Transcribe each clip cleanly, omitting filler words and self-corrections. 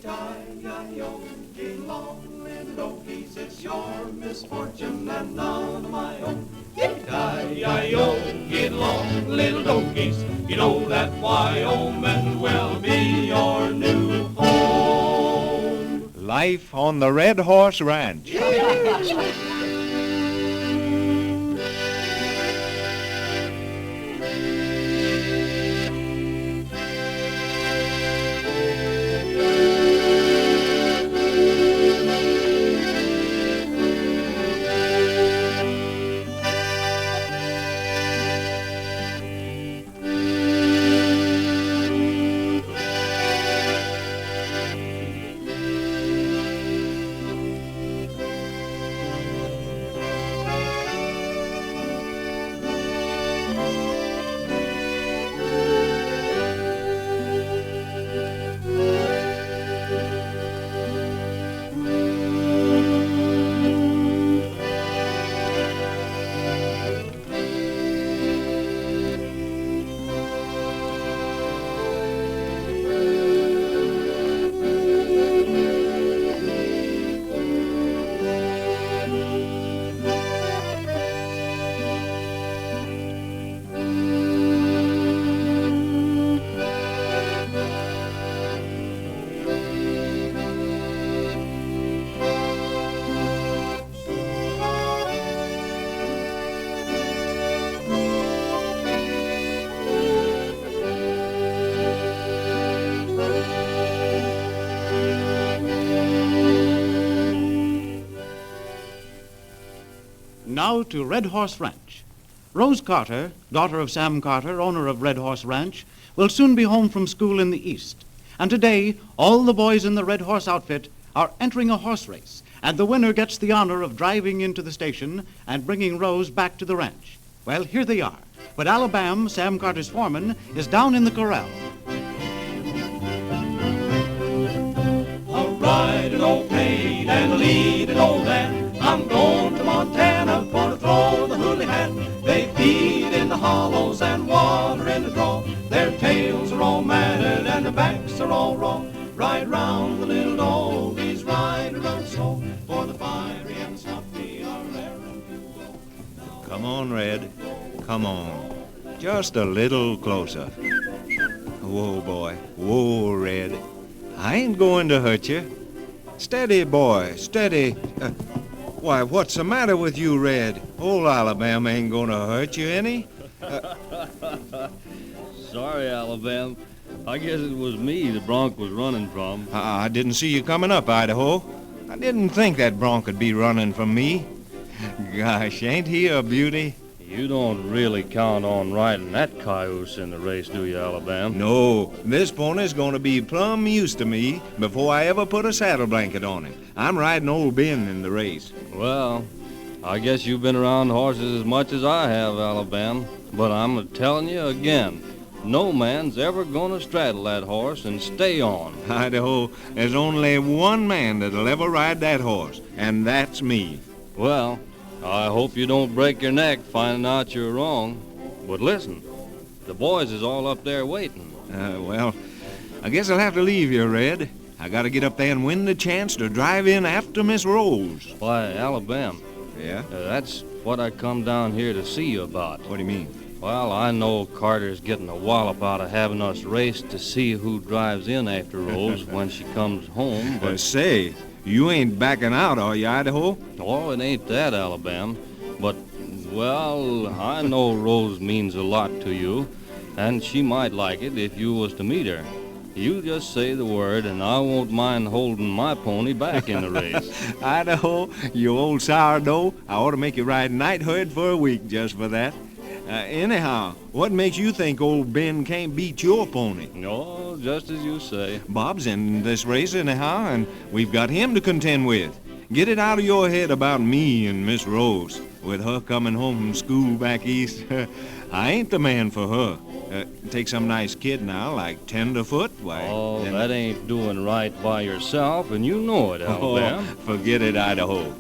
Yippee-ki-yay-yo, get along, little donkeys, it's your misfortune and none of my own. Yippee-ki-yay-yo, get along, little donkeys, you know that Wyoming will be your new home. Life on the Red Horse Ranch. Now to Red Horse Ranch. Rose Carter, daughter of Sam Carter, owner of Red Horse Ranch, will soon be home from school in the East. And today, all the boys in the Red Horse outfit are entering a horse race, and the winner gets the honor of driving into the station and bringing Rose back to the ranch. Well, here they are. But Alabam, Sam Carter's foreman, is down in the corral. I'll ride an old paid and lead an old man. I'm going to Montana for to throw the hoolighan. They feed in the hollows and water in the draw. Their tails are all matted and their backs are all raw. Ride round the little doggies, ride around slow. For the fiery and the sloppy are raring to go. Come on, Red. Come on. Just a little closer. Whoa, boy. Whoa, Red. I ain't going to hurt you. Steady, boy. Steady. Why, what's the matter with you, Red? Old Alabama ain't gonna hurt you any. Sorry, Alabam. I guess it was me the bronc was running from. I didn't see you coming up, Idaho. I didn't think that bronc could be running from me. Gosh, ain't he a beauty? You don't really count on riding that cayuse in the race, do you, Alabam? No, this pony's gonna be plumb used to me before I ever put a saddle blanket on him. I'm riding old Ben in the race. Well, I guess you've been around horses as much as I have, Alabam. But I'm telling you again, no man's ever gonna straddle that horse and stay on. Idaho, there's only one man that'll ever ride that horse, and that's me. Well, I hope you don't break your neck finding out you're wrong. But listen, the boys is all up there waiting. Well, I guess I'll have to leave you, Red. I gotta get up there and win the chance to drive in after Miss Rose. Why, Alabam, Yeah? that's what I come down here to see you about. What do you mean? Well, I know Carter's getting a wallop out of having us race to see who drives in after Rose when she comes home, but... Say, you ain't backing out, are you, Idaho? Oh, it ain't that, Alabam. But, well, I know Rose means a lot to you, and she might like it if you was to meet her. You just say the word, and I won't mind holding my pony back in the race. Idaho, you old sourdough, I ought to make you ride night herd for a week just for that. Anyhow, what makes you think old Ben can't beat your pony? No, just as you say. Bob's in this race anyhow, and we've got him to contend with. Get it out of your head about me and Miss Rose. With her coming home from school back east, I ain't the man for her. Take some nice kid now, like Tenderfoot. Why? Oh, that ain't doing right by yourself, and you know it, Alabama. Oh, forget it, Idaho.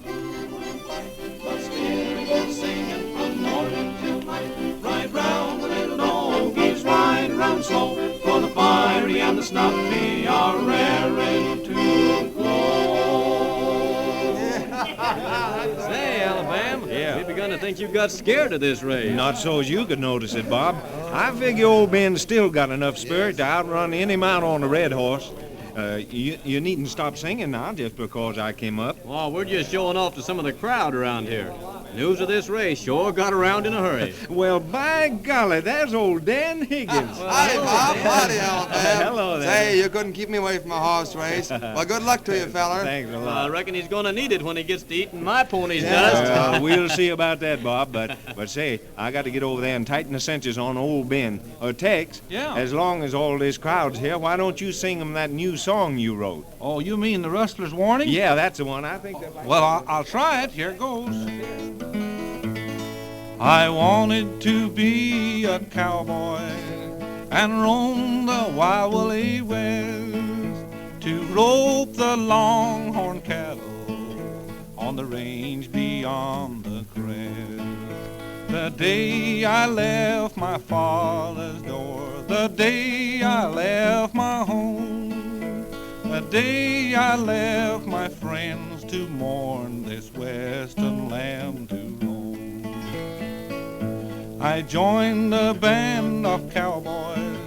But still we go singing from morning till night. Ride round the little doggies, ride around slow. For the fiery and the snuffy are raring to think you got scared of this race. Not so as you could notice it, Bob. I figure old Ben's still got enough spirit to outrun any mount on a red horse. You needn't stop singing now just because I came up. Oh, we're just showing off to some of the crowd around here. News of this race sure got around in a hurry. Well, by golly, there's old Dan Higgins. Howdy, Bob. Howdy, Alabam. Hello there. Say, you couldn't keep me away from a horse race. Well, good luck to you, feller. Thanks a I lot. reckon he's going to need it when he gets to eating my pony's dust. We'll see about that, Bob. But say, I got to get over there and tighten the cinches on old Ben. Tex, Yeah? as long as all this crowd's here, why don't you sing them that new song you wrote? Oh, you mean the Rustler's Warning? Yeah, that's the one. I think that. Well, I'll try it. Here it goes. I wanted to be a cowboy and roam the wild woolly west, to rope the longhorn cattle on the range beyond the crest. The day I left my father's door, the day I left my home, the day I left my friends to mourn this western land to roam. I joined a band of cowboys,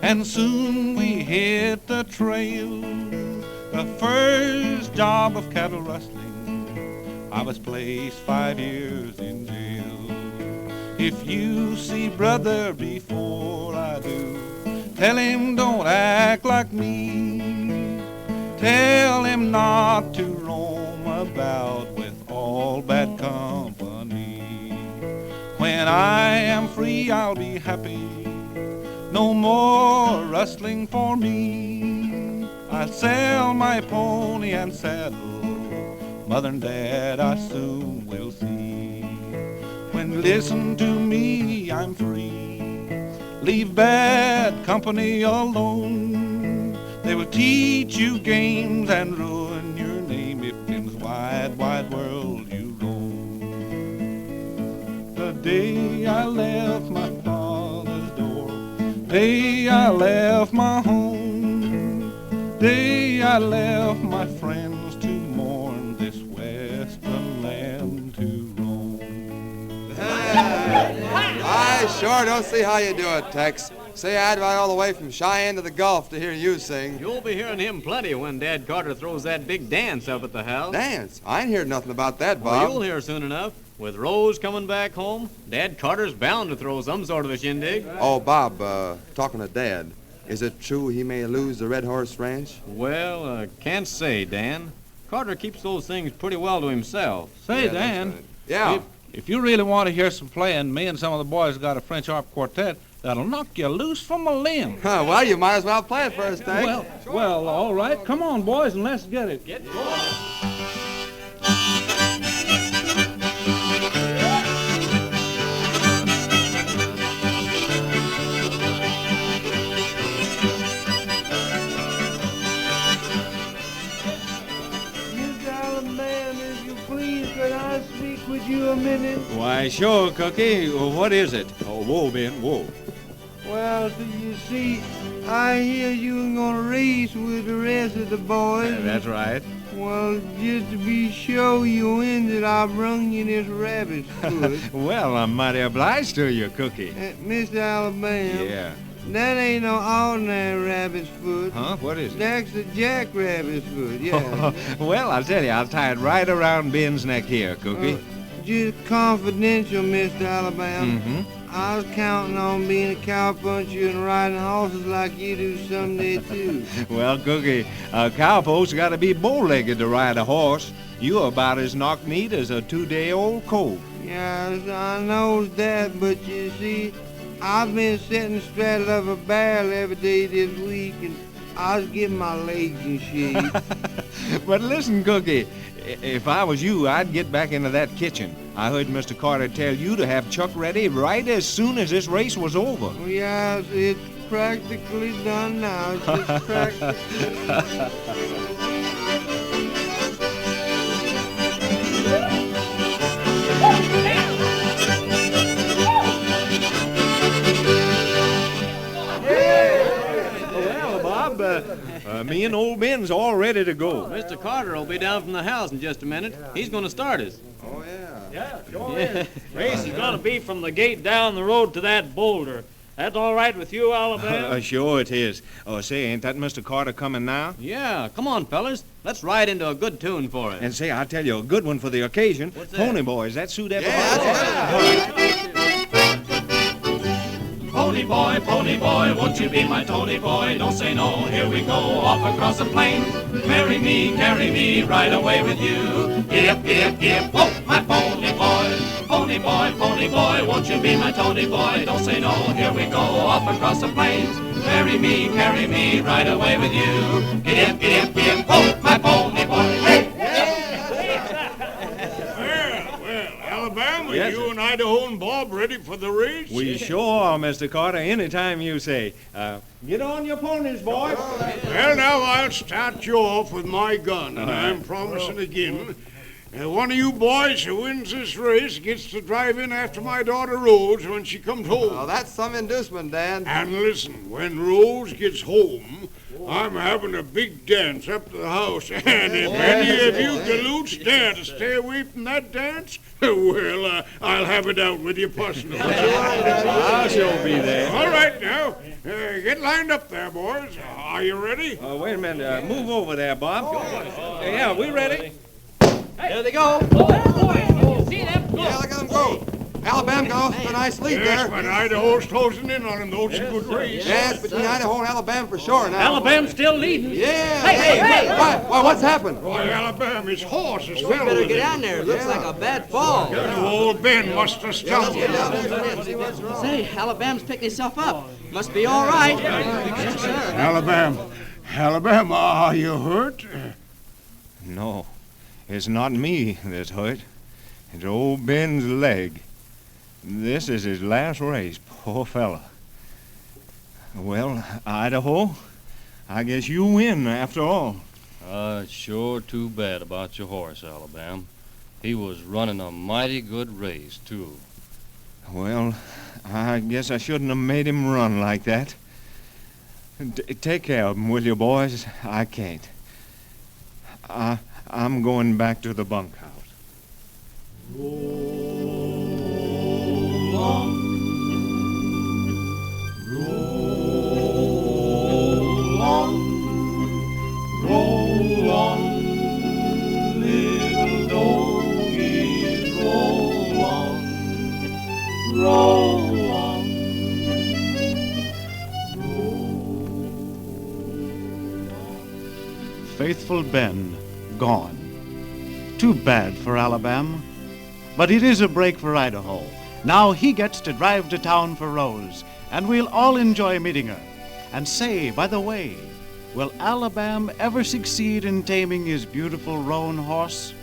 and soon we hit the trail. The first job of cattle rustling, I was placed 5 years in jail. If you see brother before I do, tell him don't act like me. Tell him not to roam about with all bad company. When I am free, I'll be happy. No more rustling for me. I'll sell my pony and saddle. Mother and Dad I soon will see. When listen to me, I'm free. Leave bad company alone. They will teach you games and ruin your name if in this wide, wide world you roam. The day I left my father's door, day I left my home, day I left my friends to mourn this western land to roam. I sure don't see how you do it, Tex. Say, I'd ride all the way from Cheyenne to the Gulf to hear you sing. You'll be hearing him plenty when Dad Carter throws that big dance up at the house. Dance? I ain't heard nothing about that, Well, Bob. you'll hear soon enough. With Rose coming back home, Dad Carter's bound to throw some sort of a shindig. Oh, Bob, talking to Dad, is it true he may lose the Red Horse Ranch? Well, can't say, Dan. Carter keeps those things pretty well to himself. Say, Yeah, that's Dan, right. Yeah. if you really want to hear some playing, me and some of the boys got a French harp quartet that'll knock you loose from a limb. Huh, well, you might as well play it for us, Tex. Well, all right. Come on, boys, and let's get it. Get going. With you a minute? Why, sure, Cookie. What is it? Oh, whoa, Ben, whoa. Well, so you see, I hear you gonna race with the rest of the boys. That's right. Well, just to be sure you win that I brung you this rabbit's foot. Well, I'm mighty obliged to you, Cookie. Mr. Alabam. Yeah. That ain't no ordinary rabbit's foot. Huh? What is it? That's the jackrabbit's foot, yeah. Well, I'll tell you, I'll tie it right around Ben's neck here, Cookie. Just confidential, Mr. Alabam. Mm-hmm. I was counting on being a cowpuncher and riding horses like you do someday, too. Well, Cookie, a cowpoke's got to be bow-legged to ride a horse. You're about as knock-kneed as a 2-day-old colt. Yes, I knows that, but you see, I've been sitting straddle of a barrel every day this week, and I was getting my legs in shape. But listen, Cookie, if I was you, I'd get back into that kitchen. I heard Mr. Carter tell you to have Chuck ready right as soon as this race was over. Well, yes, it's practically done now. It's just practically. Bob. Me and old Ben's all ready to go. Mr. Carter will be down from the house in just a minute. He's going to start us. Oh, yeah. Yeah, sure is. Race is going to be from the gate down the road to that boulder. That's all right with you, Alabam? Sure it is. Oh, say, ain't that Mr. Carter coming now? Yeah, come on, fellas. Let's ride into a good tune for it. And say, I'll tell you a good one for the occasion. What's that? Pony Boys, that suit everybody? Pony boy, won't you be my Tony boy? Don't say no, here we go, off across the plains. Marry me, carry me, right away with you. Giddy up, whoa, my pony boy, won't you be my Tony boy? Don't say no, here we go, off across the plains. Marry me, carry me, right away with you. Giddy up, whoa, my pony boy, hey! Alabama, Yes, you and Idaho and Bob ready for the race? We sure are, Mr. Carter, anytime you say. Get on your ponies, boys. Well, now I'll start you off with my gun, and I'm promising again. One of you boys who wins this race gets to drive in after my daughter Rose when she comes home. Oh, that's some inducement, Dan. And listen, when Rose gets home, I'm having a big dance up to the house, and if any of you galoots dare to stay away from that dance, well, I'll have it out with you personally. I shall be there. All right, now, get lined up there, boys. Are you ready? Wait a minute. Move over there, Bob. Yeah, we ready? There they go. See them? Yeah, look at them go. Alabama got off to a nice lead Yes, there. but Idaho's closing in on him, though. It's a good race. Yes, between Idaho and Alabama for sure now. Alabam's still leading. Yeah. Hey. Why, what's happened? Why, Alabama, his horse is fell with him. there. It looks like a bad fall. Old Ben must have stumbled. Say, Alabama's picking himself up. Must be all right. Alabama, are you hurt? No, it's not me that's hurt. It's old Ben's leg. This is his last race, poor fella. Well, Idaho, I guess you win after all. Sure too bad about your horse, Alabam. He was running a mighty good race, too. Well, I guess I shouldn't have made him run like that. Take care of him, will you, boys? I can't. I'm going back to the bunkhouse. Roll on, little doggies, roll on, roll on. Faithful Ben, gone. Too bad for Alabam. But it is a break for Idaho. Now he gets to drive to town for Rose, and we'll all enjoy meeting her. And say, by the way, will Alabam ever succeed in taming his beautiful roan horse?